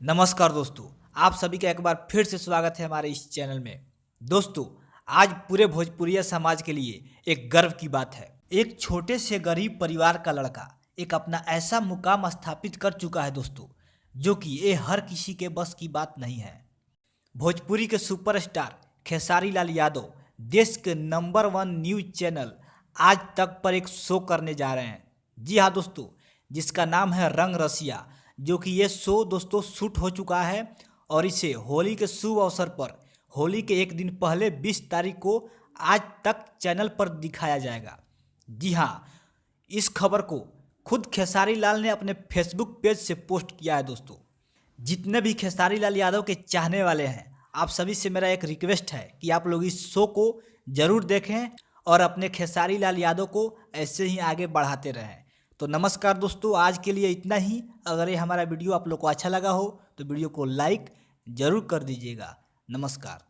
नमस्कार दोस्तों, आप सभी का एक बार फिर से स्वागत है हमारे इस चैनल में। दोस्तों, आज पूरे भोजपुरिया समाज के लिए एक गर्व की बात है। एक छोटे से गरीब परिवार का लड़का एक अपना ऐसा मुकाम स्थापित कर चुका है दोस्तों, जो कि ये हर किसी के बस की बात नहीं है। भोजपुरी के सुपरस्टार खेसारी लाल यादव देश के नंबर 1 न्यूज चैनल आज तक पर एक शो करने जा रहे हैं। जी हाँ दोस्तों, जिसका नाम है रंग रसिया, जो कि ये शो दोस्तों शूट हो चुका है और इसे होली के शुभ अवसर पर होली के एक दिन पहले 20 तारीख को आज तक चैनल पर दिखाया जाएगा। जी हाँ, इस खबर को खुद खेसारी लाल ने अपने फेसबुक पेज से पोस्ट किया है दोस्तों। जितने भी खेसारी लाल यादव के चाहने वाले हैं, आप सभी से मेरा एक रिक्वेस्ट है कि आप लोग इस शो को ज़रूर देखें और अपने खेसारी लाल यादव को ऐसे ही आगे बढ़ाते रहें। तो नमस्कार दोस्तों, आज के लिए इतना ही। अगर ये हमारा वीडियो आप लोग को अच्छा लगा हो तो वीडियो को लाइक ज़रूर कर दीजिएगा। नमस्कार।